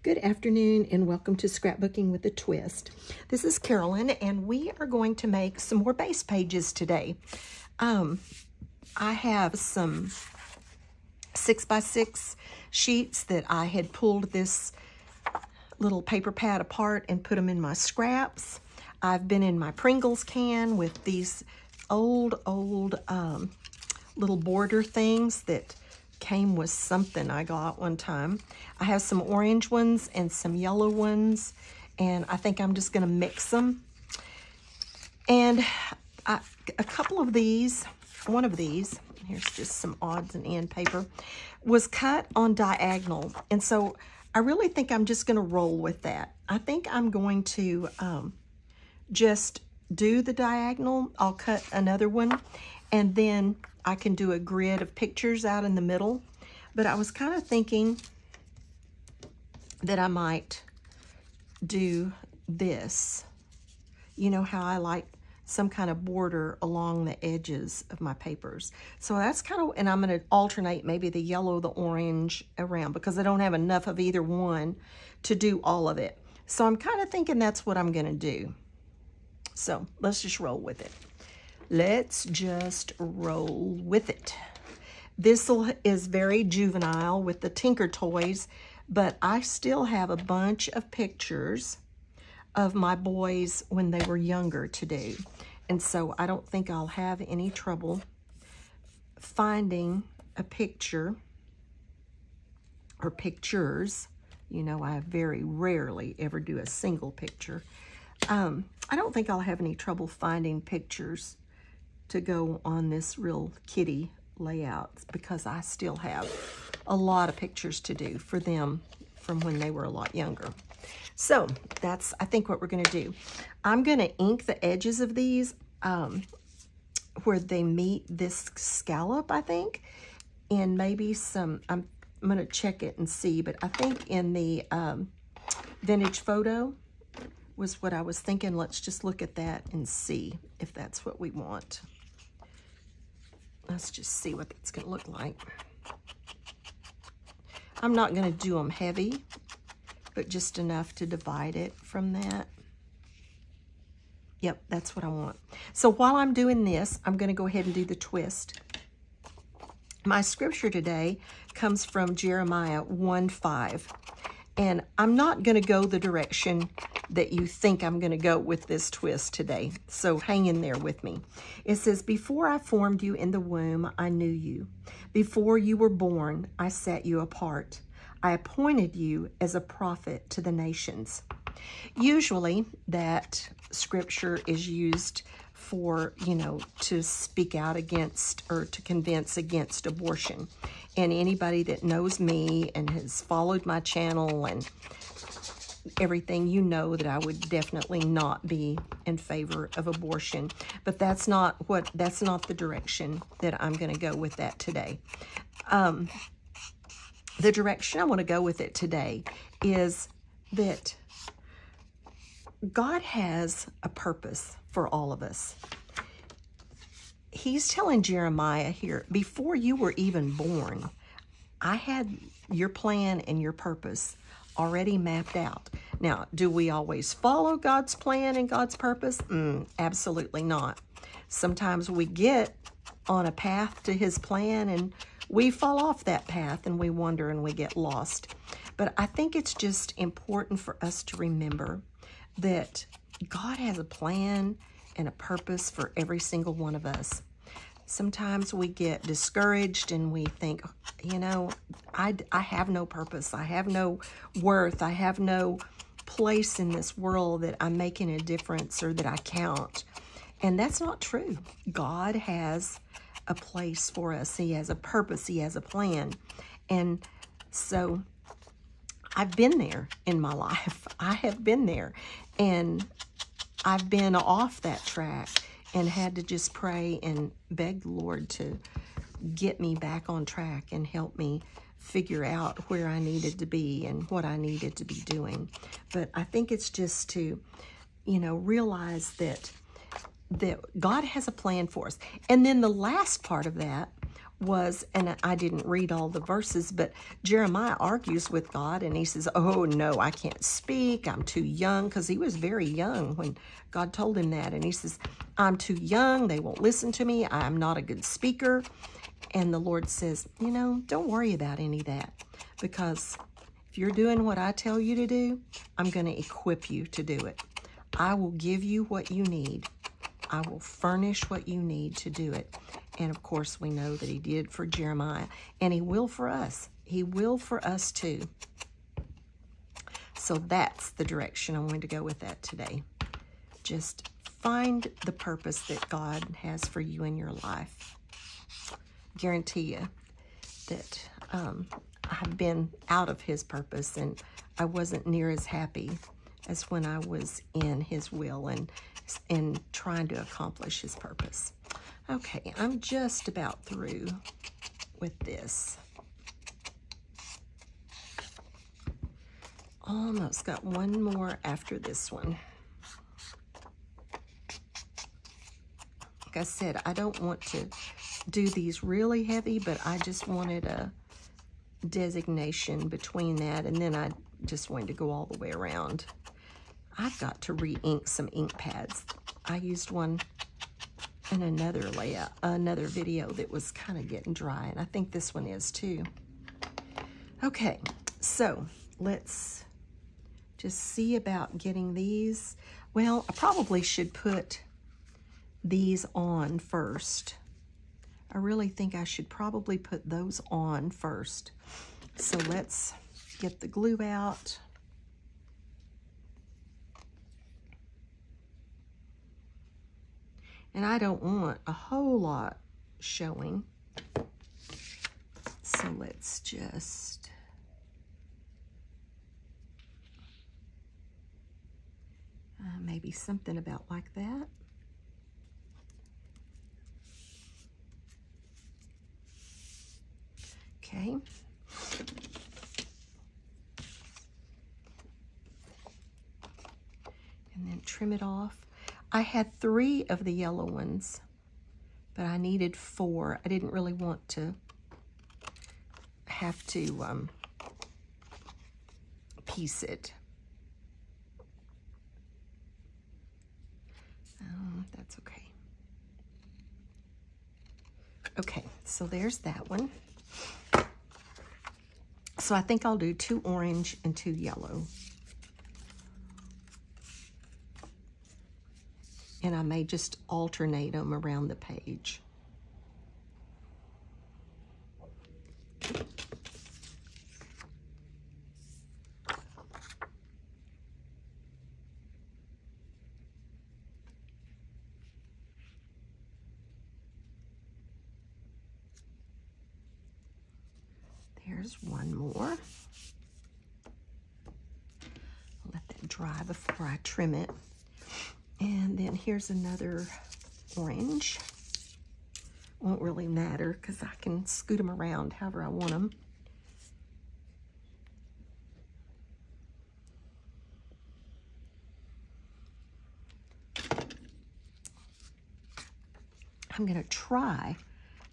Good afternoon and welcome to Scrapbooking with a Twist. This is Carolyn and we are going to make some more base pages today. I have some 6x6 sheets that I had pulled this little paper pad apart and put them in my scraps. I've been in my Pringles can with these old little border things that came with something I got one time. I have some orange ones and some yellow ones, and I think I'm just going to mix them. And a couple of these, one of these, here's just some odds and end paper, was cut on diagonal. And so I really think I'm just going to roll with that. I think I'm going to just do the diagonal. I'll cut another one, and then I can do a grid of pictures out in the middle. But I was kind of thinking that I might do this. You know how I like some kind of border along the edges of my papers. So that's kind of, and I'm going to alternate maybe the yellow, the orange around because I don't have enough of either one to do all of it. So I'm kind of thinking that's what I'm going to do. So let's just roll with it. Let's just roll with it. This is very juvenile with the Tinker Toys, but I still have a bunch of pictures of my boys when they were younger to do. And so I don't think I'll have any trouble finding a picture or pictures. You know, I very rarely ever do a single picture. I don't think I'll have any trouble finding pictures to go on this real kitty layout because I still have a lot of pictures to do for them from when they were a lot younger. So that's, I think, what we're going to do. I'm going to ink the edges of these where they meet this scallop, I think, and maybe some, I'm going to check it and see, but I think in the vintage photo was what I was thinking. Let's just look at that and see if that's what we want. Let's just see what it's going to look like. I'm not going to do them heavy, but just enough to divide it from that. Yep, that's what I want. So while I'm doing this, I'm going to go ahead and do the twist. My scripture today comes from Jeremiah 1:5. And I'm not going to go the direction that you think I'm going to go with this twist today. So hang in there with me. It says, before I formed you in the womb, I knew you. Before you were born, I set you apart. I appointed you as a prophet to the nations. Usually that scripture is used for, you know, to speak out against or to convince against abortion. And anybody that knows me and has followed my channel and everything, you know that I would definitely not be in favor of abortion. But that's not the direction that I'm going to go with that today. The direction I want to go with it today is that God has a purpose for all of us. He's telling Jeremiah here, before you were even born, I had your plan and your purpose already mapped out. Now, do we always follow God's plan and God's purpose? Absolutely not. Sometimes we get on a path to his plan and we fall off that path and we wander and we get lost. But I think it's just important for us to remember that God has a plan and a purpose for every single one of us. Sometimes we get discouraged and we think, you know, I have no purpose. I have no worth. I have no place in this world that I'm making a difference or that I count. And that's not true. God has a place for us. He has a purpose. He has a plan. And so I've been there in my life. I have been there. And I've been off that track and had to just pray and beg the Lord to get me back on track and help me figure out where I needed to be and what I needed to be doing. But I think it's just to, you know, realize that God has a plan for us. And then the last part of that was, and I didn't read all the verses, but Jeremiah argues with God, and he says, oh, no, I can't speak. I'm too young, because he was very young when God told him that. And he says, I'm too young. They won't listen to me. I'm not a good speaker. And the Lord says, you know, don't worry about any of that, because if you're doing what I tell you to do, I'm going to equip you to do it. I will give you what you need. I will furnish what you need to do it. And of course, we know that he did for Jeremiah, and he will for us. He will for us too. So that's the direction I'm going to go with that today. Just find the purpose that God has for you in your life. Guarantee you that I've been out of his purpose, and I wasn't near as happy as when I was in his will and trying to accomplish his purpose. Okay, I'm just about through with this. Almost got one more after this one. Like I said, I don't want to do these really heavy, but I just wanted a designation between that, and then I just wanted to go all the way around. I've got to re-ink some ink pads. I used one in another video that was kind of getting dry, and I think this one is too. Okay, so let's just see about getting these. Well, I probably should put these on first. I really think I should probably put those on first. So let's get the glue out. And I don't want a whole lot showing. So let's just maybe something about like that. Okay. And then trim it off. I had 3 of the yellow ones, but I needed 4. I didn't really want to have to piece it. That's okay. Okay, so there's that one. So I think I'll do 2 orange and 2 yellow. And I may just alternate them around the page. There's one more. I'll let that dry before I trim it. And then here's another orange. Won't really matter because I can scoot them around however I want them. I'm going to try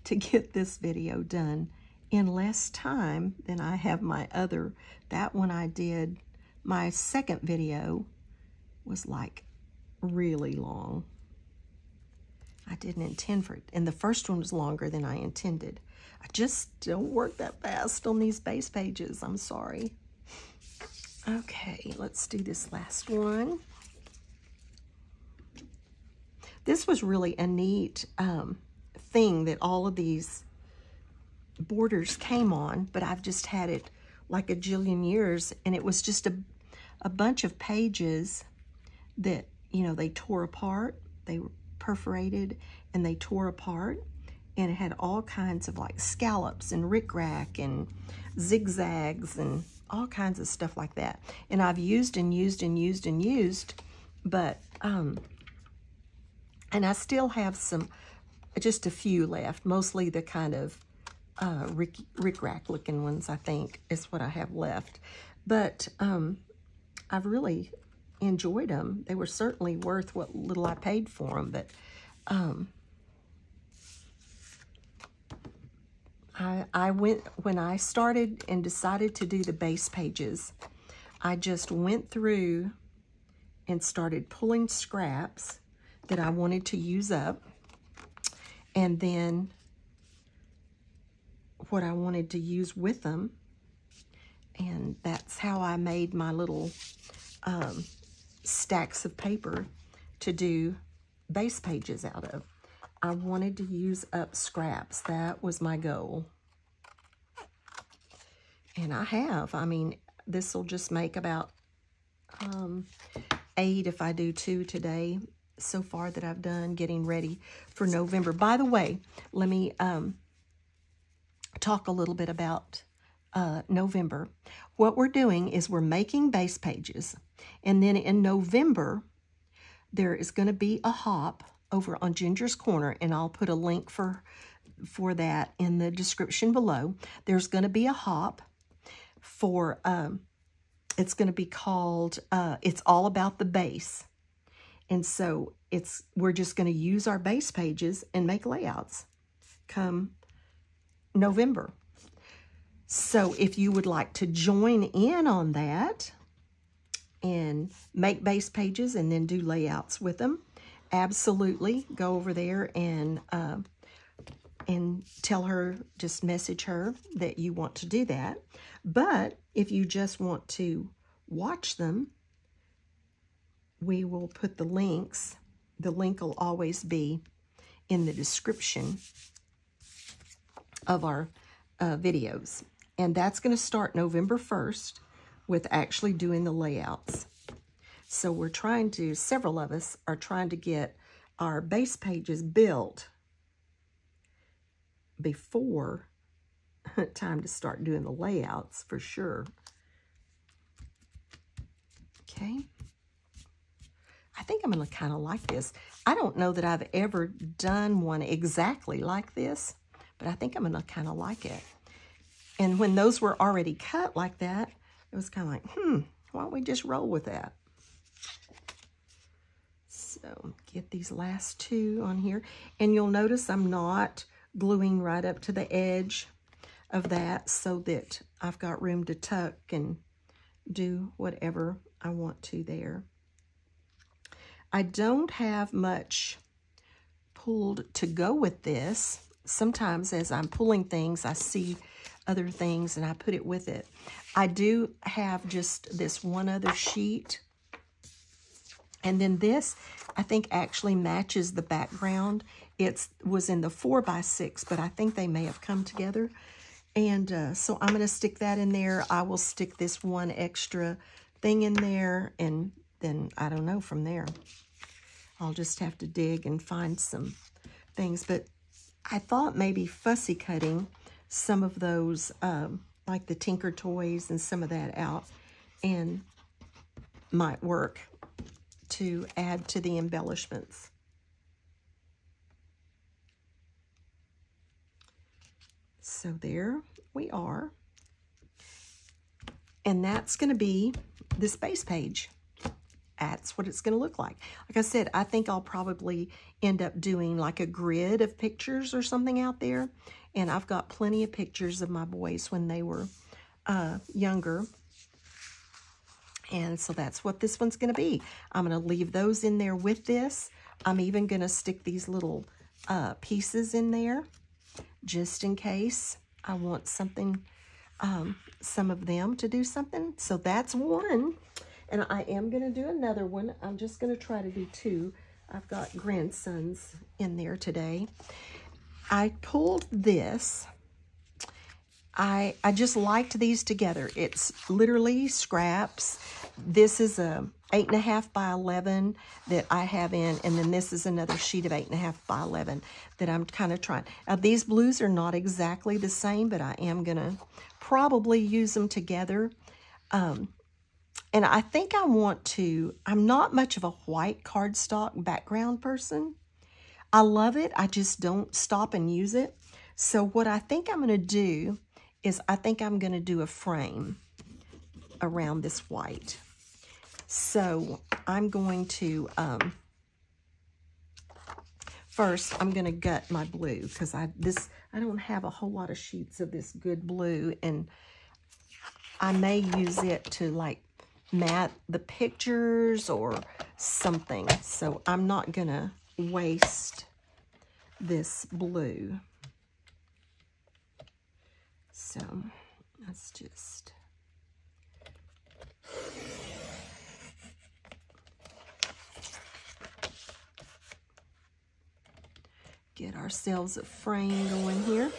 to get this video done in less time than I have my other. That one I did, my second video was like really long. I didn't intend for it. And the first one was longer than I intended. I just don't work that fast on these base pages. I'm sorry. Okay, let's do this last one. This was really a neat thing that all of these borders came on, but I've just had it like a jillion years, and it was just a bunch of pages that, you know, they tore apart. They were perforated and they tore apart, and it had all kinds of like scallops and rickrack and zigzags and all kinds of stuff like that. And I've used and used and used and used, but and I still have some, just a few left, mostly the kind of rickrack looking ones, I think, is what I have left. But I've really enjoyed them. They were certainly worth what little I paid for them, but when I started and decided to do the base pages, I just went through and started pulling scraps that I wanted to use up, and then what I wanted to use with them, and that's how I made my little stacks of paper to do base pages out of. I wanted to use up scraps. That was my goal. And I have. I mean, this will just make about 8 if I do 2 today so far that I've done, getting ready for November. By the way, let me talk a little bit about November. What we're doing is we're making base pages, and then in November there is going to be a hop over on Ginger's Corner, and I'll put a link for that in the description below. There's going to be a hop for it's going to be called It's All About the Base. And so we're just going to use our base pages and make layouts come November. So if you would like to join in on that and make base pages and then do layouts with them, absolutely go over there and tell her, just message her that you want to do that. But if you just want to watch them, we will put the links. The link will always be in the description of our videos. And that's going to start November 1st with actually doing the layouts. So we're trying to, several of us are trying to get our base pages built before time to start doing the layouts for sure. Okay. I think I'm going to kind of like this. I don't know that I've ever done one exactly like this, but I think I'm going to kind of like it. And when those were already cut like that, it was kind of like, why don't we just roll with that? So get these last 2 on here. And you'll notice I'm not gluing right up to the edge of that so that I've got room to tuck and do whatever I want to there. I don't have much pulled to go with this. Sometimes as I'm pulling things, I see other things and I put it with it. I do have just this one other sheet. And then this, I think, actually matches the background. It was in the 4x6, but I think they may have come together. And so I'm going to stick that in there. I will stick this one extra thing in there, and then I don't know from there. I'll just have to dig and find some things. But I thought maybe fussy cutting some of those, like the Tinker Toys and some of that out, and might work to add to the embellishments. So there we are. And that's going to be this base page. That's what it's going to look like. Like I said, I think I'll probably end up doing like a grid of pictures or something out there. And I've got plenty of pictures of my boys when they were younger. And so that's what this one's going to be. I'm going to leave those in there with this. I'm even going to stick these little pieces in there just in case I want something, some of them to do something. So that's one. And I am going to do another one. I'm just going to try to do 2. I've got grandsons in there today. I pulled this. I just liked these together. It's literally scraps. This is a 8.5 by 11 that I have in, and then this is another sheet of 8.5 by 11 that I'm kind of trying. Now, these blues are not exactly the same, but I am going to probably use them together. And I think I want to, I'm not much of a white cardstock background person. I love it. I just don't stop and use it. So what I think I'm going to do is I think I'm going to do a frame around this white. So I'm going to, first I'm going to gut my blue because I don't have a whole lot of sheets of this good blue, and I may use it to like mat the pictures or something. So I'm not gonna waste this blue. So let's just get ourselves a frame going here.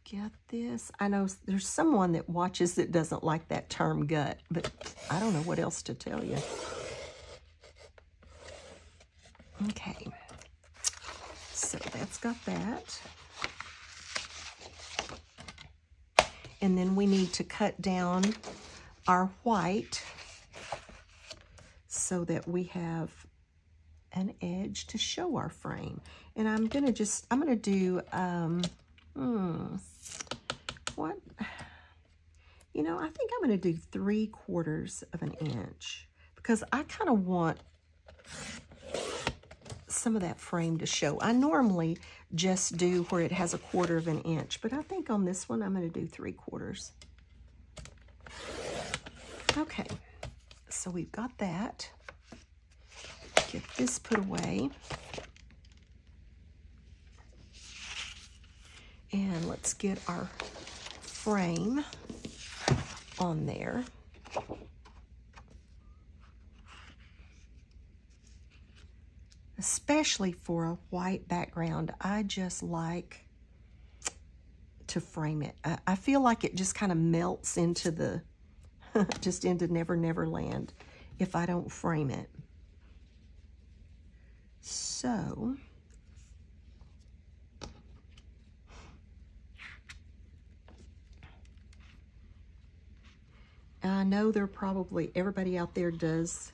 Get this. I know there's someone that watches that doesn't like that term gut, but I don't know what else to tell you. Okay. So that's got that. And then we need to cut down our white so that we have an edge to show our frame. And I'm gonna do, what? You know, I think I'm gonna do 3/4 of an inch because I kind of want some of that frame to show. I normally just do where it has 1/4 of an inch, but I think on this one I'm going to do 3/4. Okay, so we've got that. Get this put away. And let's get our frame on there. Especially for a white background, I just like to frame it. I feel like it just kind of melts into the, just into Never Never Land if I don't frame it. So, I know there probably, everybody out there does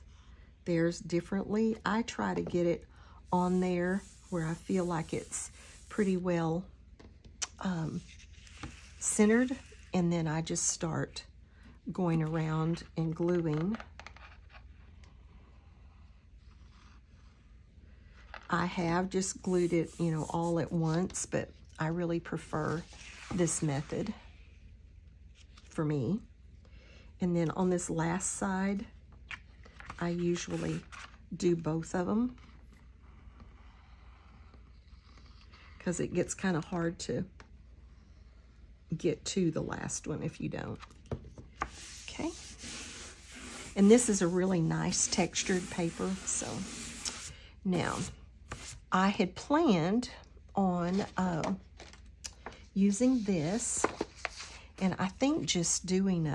theirs differently. I try to get it on there where I feel like it's pretty well centered, and then I just start going around and gluing. I have just glued it, you know, all at once, but I really prefer this method for me. And then on this last side, I usually do both of them because it gets kind of hard to get to the last one if you don't. Okay. And this is a really nice textured paper. So now I had planned on using this, and I think just doing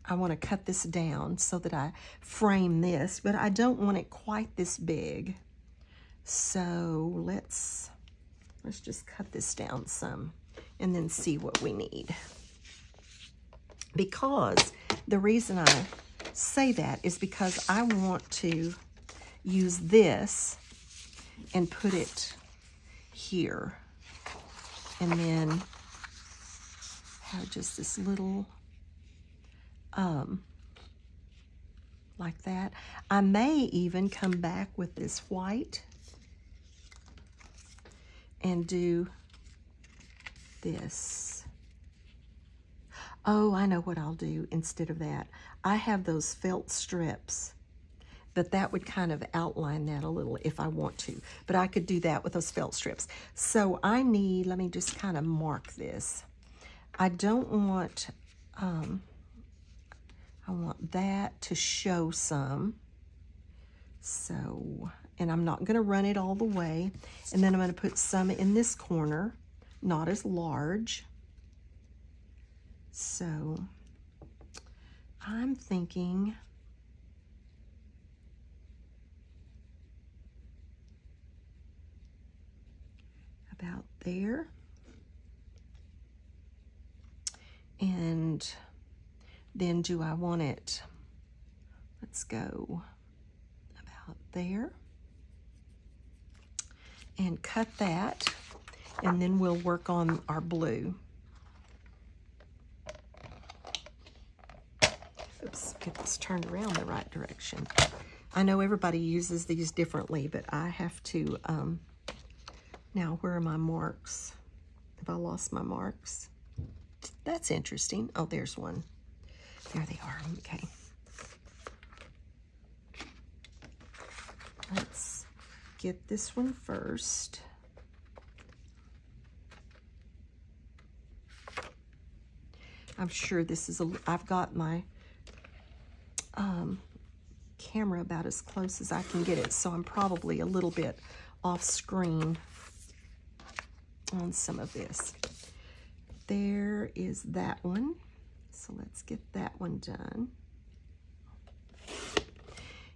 I want to cut this down so that I frame this, but I don't want it quite this big. So let's just cut this down some and then see what we need. Because the reason I say that is because I want to use this and put it here. And then have just this little, like that. I may even come back with this white and do this. Oh, I know what I'll do instead of that. I have those felt strips, but that would kind of outline that a little if I want to. But I could do that with those felt strips. So I need, let me just kind of mark this. I don't want, I want that to show some. So, and I'm not going to run it all the way. And then I'm going to put some in this corner, not as large. So, I'm thinking about there. And then do I want it, let's go about there. and cut that, and then we'll work on our blue. Oops, get this turned around the right direction. I know everybody uses these differently, but I have to, now where are my marks? Have I lost my marks? That's interesting. Oh, there's one. There they are, okay. Let's get this one first. I'm sure this is I've got my camera about as close as I can get it, so I'm probably a little bit off screen on some of this. There is that one. So let's get that one done.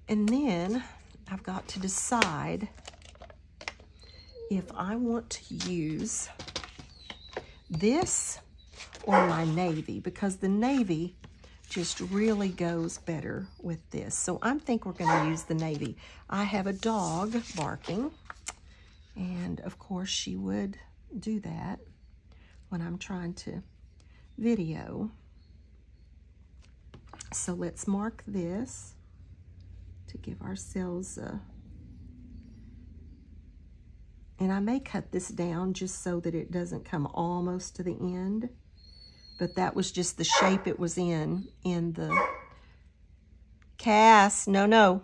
And then I've got to decide if I want to use this or my navy, because the navy just really goes better with this. So I think we're going to use the navy. I have a dog barking, and of course she would do that when I'm trying to video. So let's mark this to give ourselves a, and I may cut this down just so that it doesn't come almost to the end, but that was just the shape it was in the Cass. No.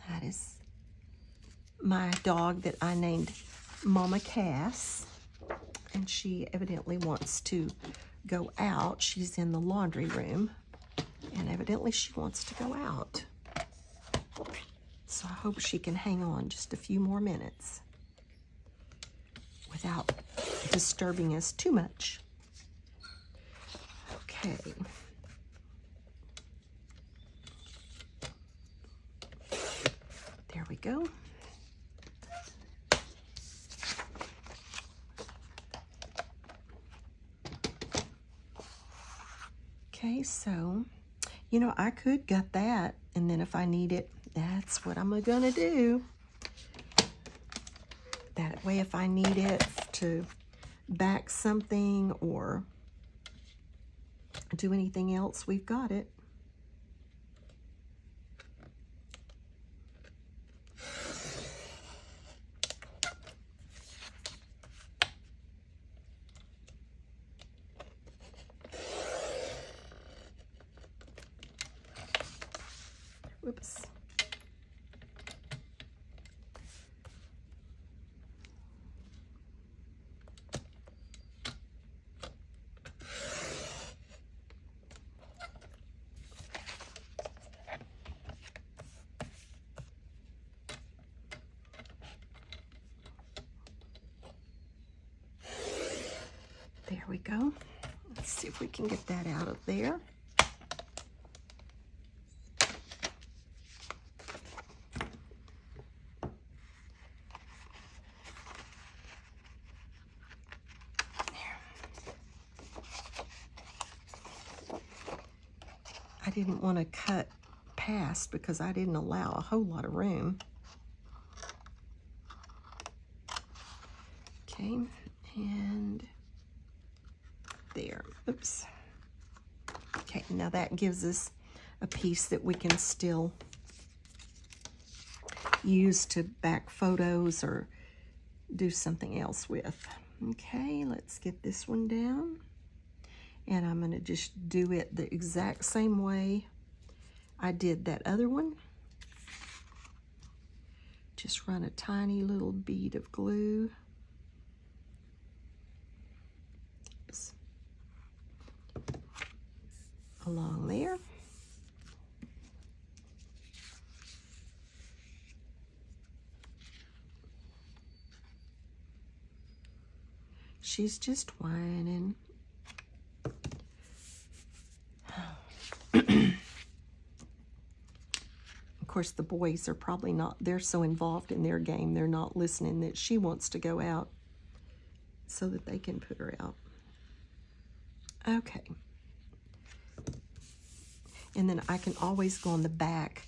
That is my dog that I named Mama Cass, and she evidently wants to go out. She's in the laundry room, and evidently she wants to go out. So I hope she can hang on just a few more minutes without disturbing us too much. Okay. There we go. Okay, so, you know, I could gut that, and then if I need it, that's what I'm gonna do. That way, if I need it to back something or do anything else, we've got it. Whoops. There we go. Let's see if we can get that out of there. I didn't want to cut past because I didn't allow a whole lot of room. Okay, and there. Oops. Okay, now that gives us a piece that we can still use to back photos or do something else with. Okay, let's get this one down. And I'm going to just do it the exact same way I did that other one. Just run a tiny little bead of glue. Oops. Along there. She's just whining. Of course, the boys are probably not, they're so involved in their game, they're not listening that she wants to go out so that they can put her out. Okay. And then I can always go on the back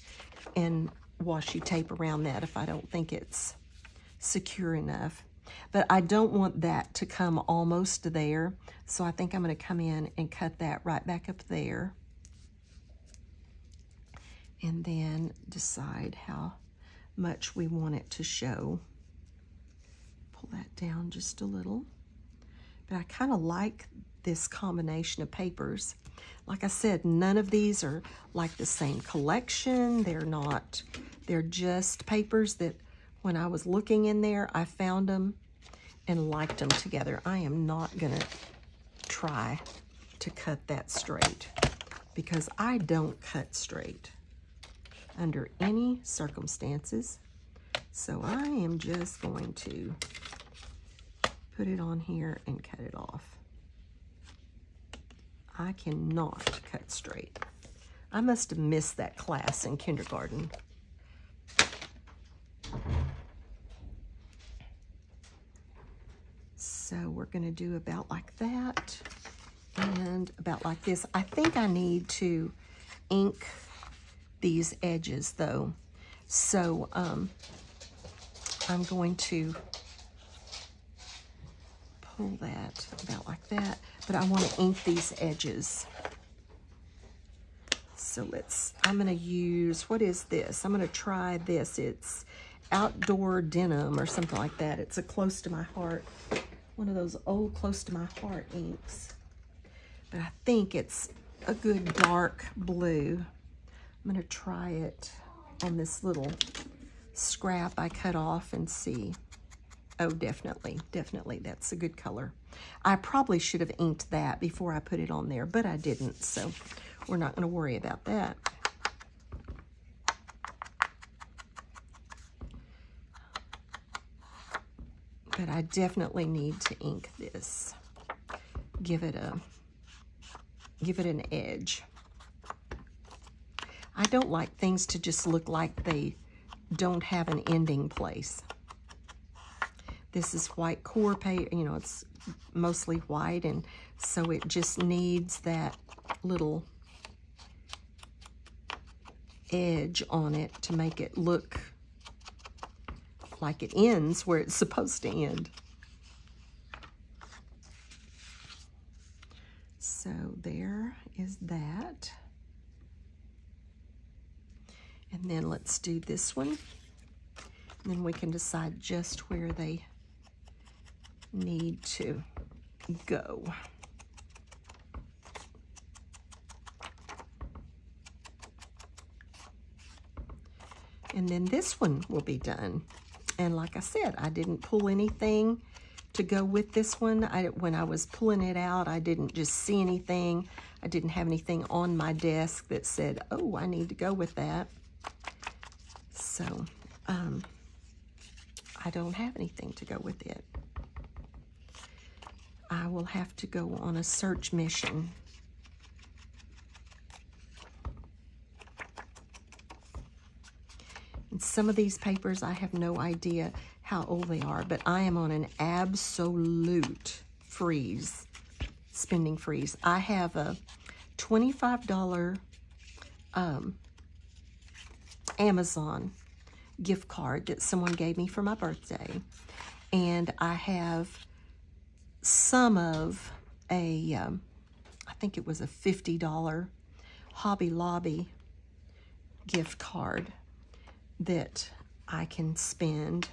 and washi tape around that if I don't think it's secure enough. But I don't want that to come almost there, so I think I'm going to come in and cut that right back up there. And then decide how much we want it to show. Pull that down just a little. But I kind of like this combination of papers. Like I said, none of these are like the same collection. They're just papers that when I was looking in there, I found them and liked them together. I am not gonna try to cut that straight because I don't cut straight under any circumstances. So I am just going to put it on here and cut it off. I cannot cut straight. I must have missed that class in kindergarten. So we're going to do about like that and about like this. I think I need to ink these edges though. So I'm going to pull that about like that, but I want to ink these edges. So I'm going to use, what is this? I'm going to try this. It's Outdoor Denim or something like that. It's a close to my heart, one of those old close to my heart inks. But I think it's a good dark blue. I'm going to try it on this little scrap I cut off and see. Oh, definitely, that's a good color. I probably should have inked that before I put it on there, but I didn't, so we're not going to worry about that. But I definitely need to ink this. Give it an edge. I don't like things to just look like they don't have an ending place. This is white core paper, you know, it's mostly white, and so it just needs that little edge on it to make it look like it ends where it's supposed to end. So there is that. And then let's do this one. And then we can decide just where they need to go. And then this one will be done. And like I said, I didn't pull anything to go with this one. When I was pulling it out, I didn't just see anything. I didn't have anything on my desk that said, oh, I need to go with that. So I don't have anything to go with it. I will have to go on a search mission. And some of these papers, I have no idea how old they are, but I am on an absolute freeze, spending freeze. I have a $25 Amazon gift card that someone gave me for my birthday. And I have some of a, I think it was a $50 Hobby Lobby gift card that I can spend.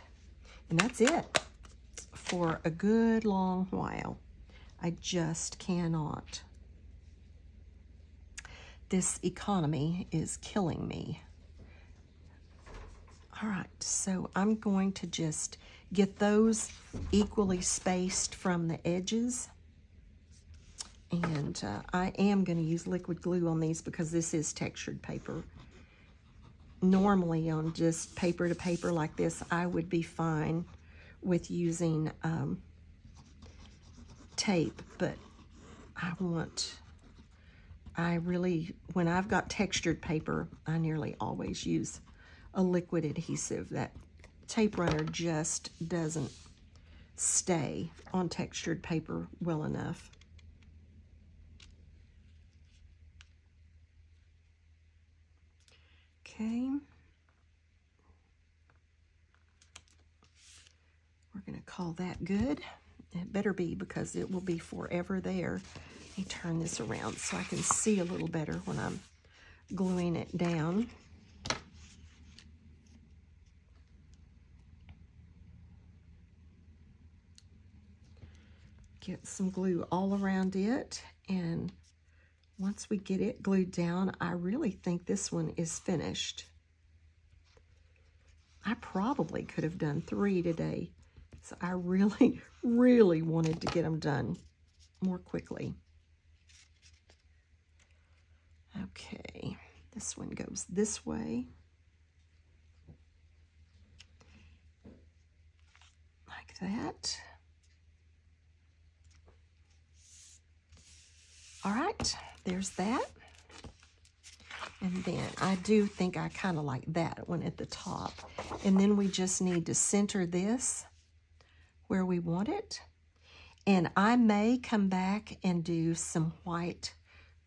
And that's it for a good long while. I just cannot. This economy is killing me. All right, so I'm going to just get those equally spaced from the edges. And I am going to use liquid glue on these because this is textured paper. Normally on just paper to paper like this, I would be fine with using tape, but when I've got textured paper, I nearly always use a liquid adhesive. That tape runner just doesn't stay on textured paper well enough. Okay. We're going to call that good. It better be, because it will be forever there. Let me turn this around so I can see a little better when I'm gluing it down. Get some glue all around it, and once we get it glued down, I really think this one is finished. I probably could have done 3 today, so I really, really wanted to get them done more quickly. Okay, this one goes this way, like that. All right, there's that. And then I do think I kind of like that one at the top. And then we just need to center this where we want it. And I may come back and do some white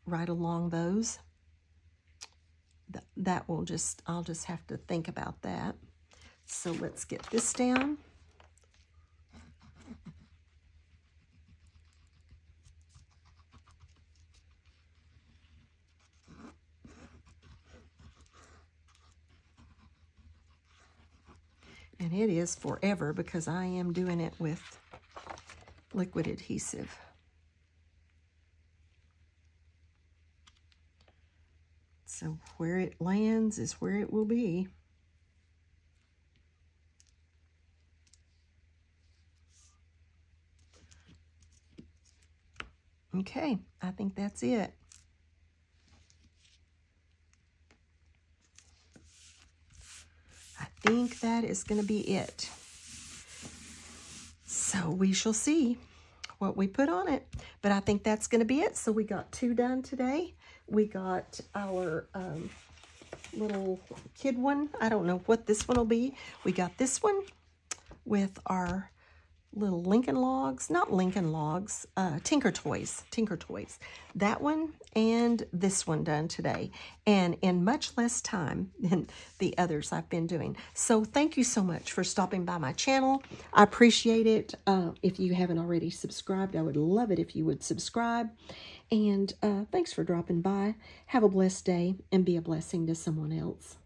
right along those. That will just, I'll just have to think about that. So let's get this down. And it is forever because I am doing it with liquid adhesive. So where it lands is where it will be. Okay, I think that's it. I think that is going to be it. So we shall see what we put on it. But I think that's going to be it. So we got 2 done today. We got our little kid one. I don't know what this one will be. We got this one with our little Lincoln Logs, not Lincoln Logs, Tinker Toys. That one and this one done today, and in much less time than the others I've been doing. So thank you so much for stopping by my channel. I appreciate it. If you haven't already subscribed, I would love it if you would subscribe. And thanks for dropping by. Have a blessed day and be a blessing to someone else.